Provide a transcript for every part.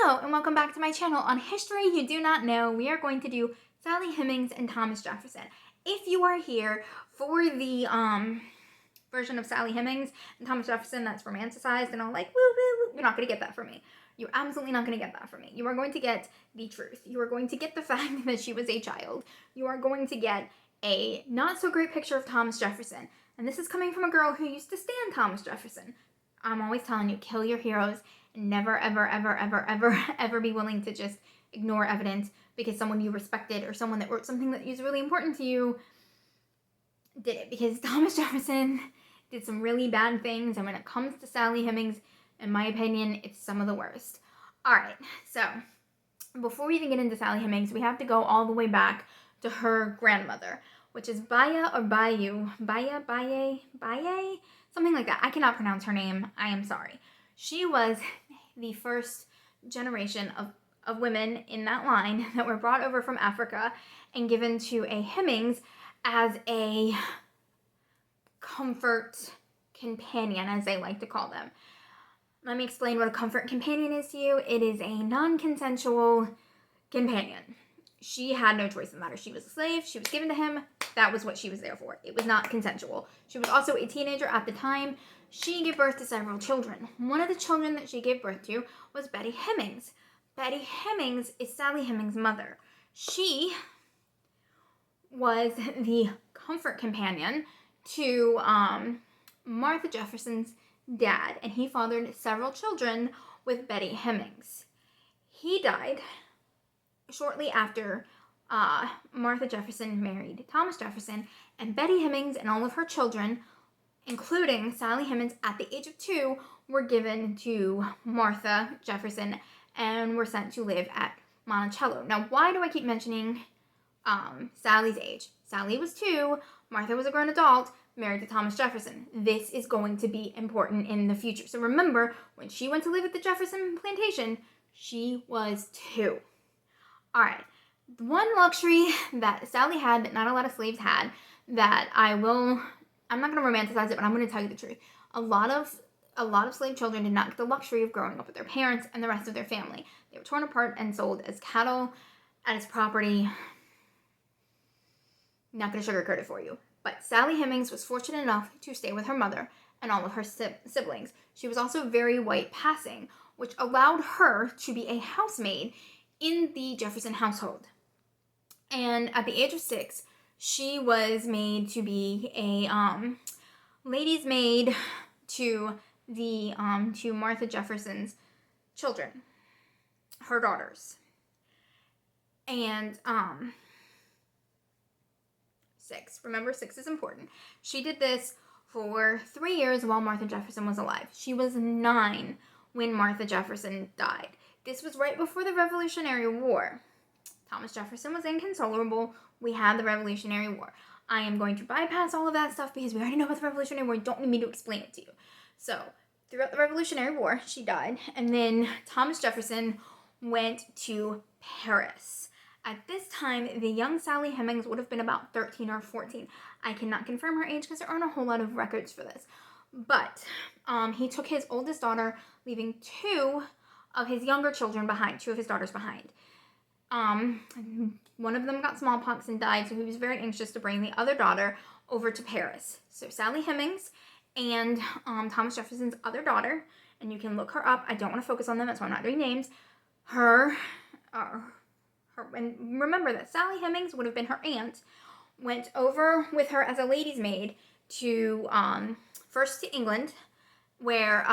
Hello and welcome back to my channel. On History You Do Not Know, we are going to do Sally Hemings and Thomas Jefferson. If you are here for the version of Sally Hemings and Thomas Jefferson that's romanticized and all like woo woo, you're not going to get that from me. You're absolutely not going to get that from me. You are going to get the truth. You are going to get the fact that she was a child. You are going to get a not so great picture of Thomas Jefferson. And this is coming from a girl who used to stand Thomas Jefferson. I'm always telling you, kill your heroes and never, ever, ever, ever, ever, ever be willing to just ignore evidence because someone you respected or someone that wrote something that is really important to you did it. Because Thomas Jefferson did some really bad things, and when it comes to Sally Hemings, in my opinion, it's some of the worst. Alright, so before we even get into Sally Hemings, we have to go all the way back to her grandmother, which is Baya or Baye, something like that. I cannot pronounce her name. I am sorry. She was the first generation of women in that line that were brought over from Africa and given to a Hemings as a comfort companion, as they like to call them. Let me explain what a comfort companion is to you. It is a non-consensual companion. She had no choice in the matter. She was a slave. She was given to him. That was what she was there for. It was not consensual. She was also a teenager at the time. She gave birth to several children. One of the children that she gave birth to was Betty Hemings. Betty Hemings is Sally Hemings' mother. She was the comfort companion to Martha Jefferson's dad, and he fathered several children with Betty Hemings. He died shortly after Martha Jefferson married Thomas Jefferson, and Betty Hemings and all of her children, including Sally Hemings at the age of 2, were given to Martha Jefferson and were sent to live at Monticello. Now, why do I keep mentioning Sally's age? Sally was 2, Martha was a grown adult, married to Thomas Jefferson. This is going to be important in the future. So remember, when she went to live at the Jefferson plantation, she was 2. All right. One luxury that Sally had that not a lot of slaves had that I'm not going to romanticize it, but I'm going to tell you the truth. A lot of slave children did not get the luxury of growing up with their parents and the rest of their family. They were torn apart and sold as cattle, as property. Not going to sugarcoat it for you. But Sally Hemings was fortunate enough to stay with her mother and all of her siblings. She was also very white passing, which allowed her to be a housemaid in the Jefferson household. And at the age of 6, she was made to be a lady's maid to Martha Jefferson's children, her daughters. And 6. Remember, 6 is important. She did this for 3 years while Martha Jefferson was alive. She was 9 when Martha Jefferson died. This was right before the Revolutionary War. Thomas Jefferson was inconsolable. We had the Revolutionary War. I am going to bypass all of that stuff because we already know about the Revolutionary War. You don't need me to explain it to you. So, throughout the Revolutionary War, she died. And then Thomas Jefferson went to Paris. At this time, the young Sally Hemings would have been about 13 or 14. I cannot confirm her age because there aren't a whole lot of records for this. But he took his oldest daughter, leaving 2 of his younger children behind, 2 of his daughters behind. One of them got smallpox and died, so he was very anxious to bring the other daughter over to Paris. So Sally Hemings and Thomas Jefferson's other daughter, and you can look her up. I don't want to focus on them, that's why I'm not doing names. And remember that Sally Hemings would have been her aunt, went over with her as a lady's maid to, first to England, where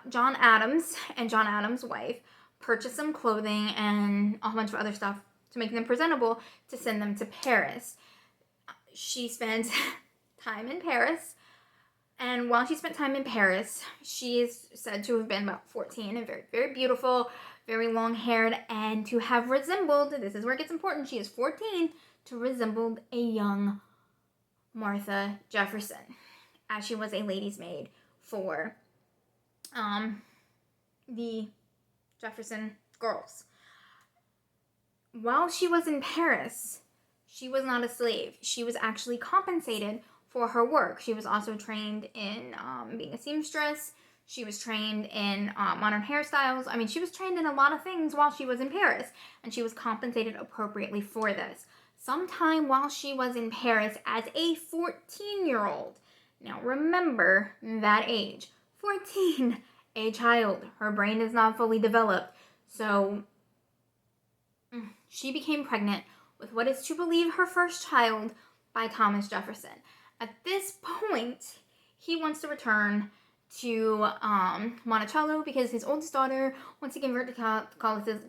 John Adams and John Adams' wife purchased some clothing and a whole bunch of other stuff to make them presentable to send them to Paris. She spent time in Paris, and while she spent time in Paris, she is said to have been about 14 and very, very beautiful, very long-haired, and to have resembled, this is where it gets important, she is 14, to resembled a young Martha Jefferson, as she was a lady's maid for the Jefferson girls. While she was in Paris, she was not a slave. She was actually compensated for her work. She was also trained in being a seamstress. She was trained in modern hairstyles. I mean, she was trained in a lot of things while she was in Paris, and she was compensated appropriately for this. Sometime while she was in Paris as a 14-year-old. Now remember that age. 14, a child. Her brain is not fully developed. So she became pregnant with what is to believe her first child by Thomas Jefferson. At this point, he wants to return to Monticello because his oldest daughter wants to convert to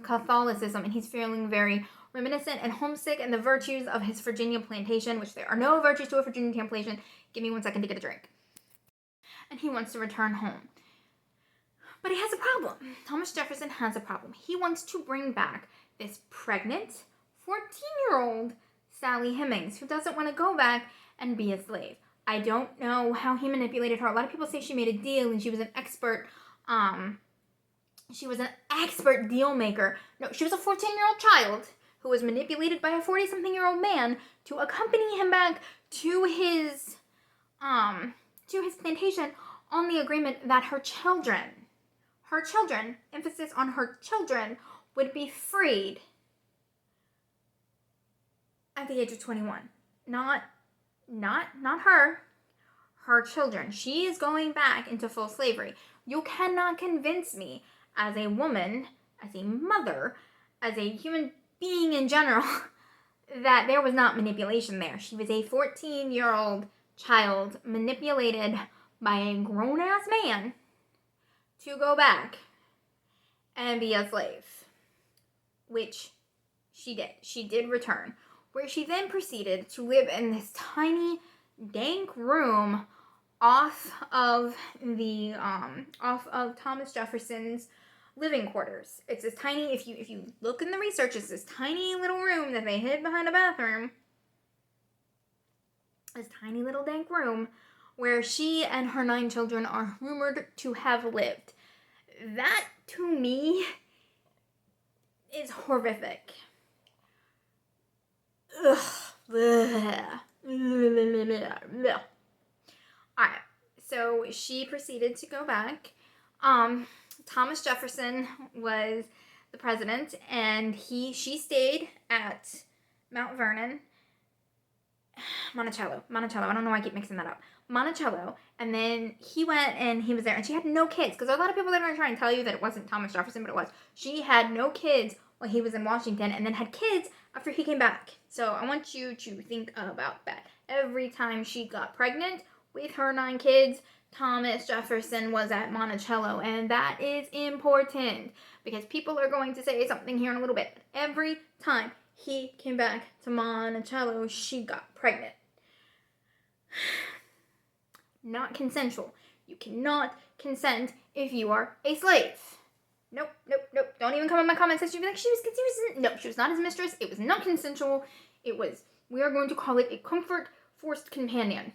Catholicism, and he's feeling very reminiscent and homesick and the virtues of his Virginia plantation, which there are no virtues to a Virginia plantation. Give me 1 second to get a drink. And he wants to return home. But he has a problem. Thomas Jefferson has a problem. He wants to bring back this pregnant 14-year-old Sally Hemings, who doesn't want to go back and be a slave. I don't know how he manipulated her. A lot of people say she made a deal and she was an expert deal maker. No, she was a 14-year-old child who was manipulated by a 40-something-year-old man to accompany him back to his plantation on the agreement that her children, emphasis on her children, would be freed at the age of 21. Not her children. She is going back into full slavery. You cannot convince me as a woman, as a mother, as a human being in general, that there was not manipulation there. She was a 14-year-old child manipulated by a grown-ass man to go back and be a slave, which she did. She did return, where she then proceeded to live in this tiny, dank room off of Thomas Jefferson's living quarters. It's this tiny, if you look in the research, it's this tiny little room that they hid behind a bathroom. This tiny little dank room where she and her 9 children are rumored to have lived. That, to me, is horrific. Ugh. Alright, so she proceeded to go back. Thomas Jefferson was the president, and she stayed at Mount Vernon. Monticello. I don't know why I keep mixing that up. Monticello. And then he went and he was there, and she had no kids, because there are a lot of people that are going to try and tell you that it wasn't Thomas Jefferson, but it was. She had no kids while he was in Washington, and then had kids after he came back. So I want you to think about that. Every time she got pregnant with her 9 kids, Thomas Jefferson was at Monticello, and that is important, because people are going to say something here in a little bit. Every time he came back to Monticello, she got pregnant. Not consensual. You cannot consent if you are a slave. Nope. Don't even come in my comment section and be like, she was no, she was not his mistress. It was not consensual. It was, we are going to call it a comfort forced companion.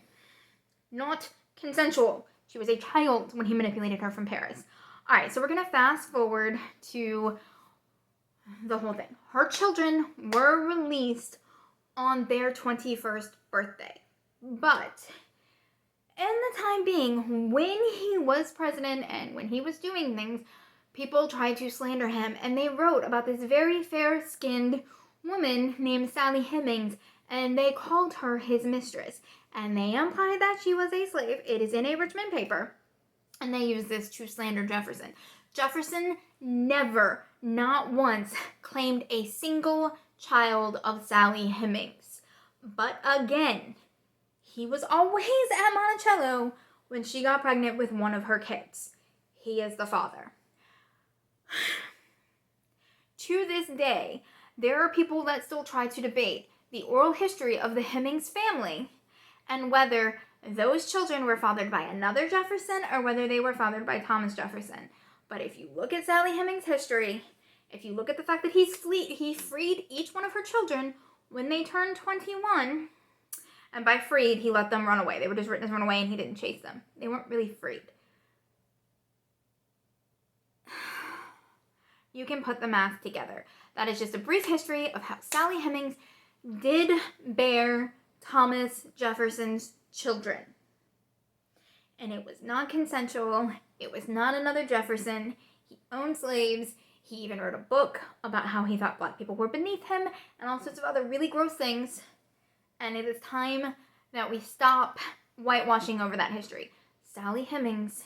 Not consensual. She was a child when he manipulated her from Paris. Alright, so we're going to fast forward to the whole thing. Her children were released on their 21st birthday. But in the time being, when he was president and when he was doing things, people tried to slander him, and they wrote about this very fair-skinned woman named Sally Hemings, and they called her his mistress, and they implied that she was a slave. It is in a Richmond paper, and they used this to slander Jefferson. Jefferson never, not once, claimed a single child of Sally Hemings. But again, he was always at Monticello when she got pregnant with one of her kids. He is the father. To this day, there are people that still try to debate the oral history of the Hemings family and whether those children were fathered by another Jefferson or whether they were fathered by Thomas Jefferson. But if you look at Sally Hemings' history, if you look at the fact that he freed each one of her children when they turned 21, and by freed, he let them run away. They were just written as run away, and he didn't chase them. They weren't really freed. You can put the math together. That is just a brief history of how Sally Hemings did bear Thomas Jefferson's children. And it was not consensual, It was not another Jefferson. He owned slaves. He even wrote a book about how he thought black people were beneath him and all sorts of other really gross things. And it is time that we stop whitewashing over that history. Sally Hemings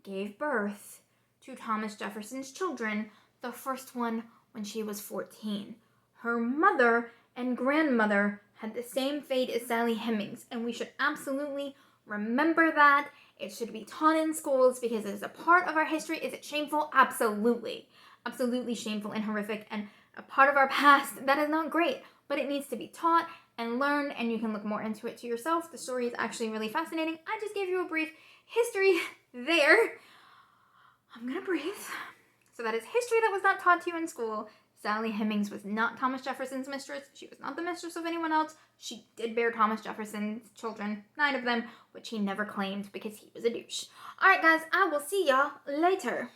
gave birth to Thomas Jefferson's children, the first one when she was 14. Her mother and grandmother had the same fate as Sally Hemings, and we should absolutely remember that. It should be taught in schools because it is a part of our history. Is it shameful? Absolutely. Absolutely shameful and horrific and a part of our past that is not great, but it needs to be taught and learned, and you can look more into it to yourself. The story is actually really fascinating. I just gave you a brief history there. I'm gonna breathe. So that is history that was not taught to you in school. Sally Hemings was not Thomas Jefferson's mistress. She was not the mistress of anyone else. She did bear Thomas Jefferson's children, 9 of them, which he never claimed because he was a douche. Alright guys, I will see y'all later.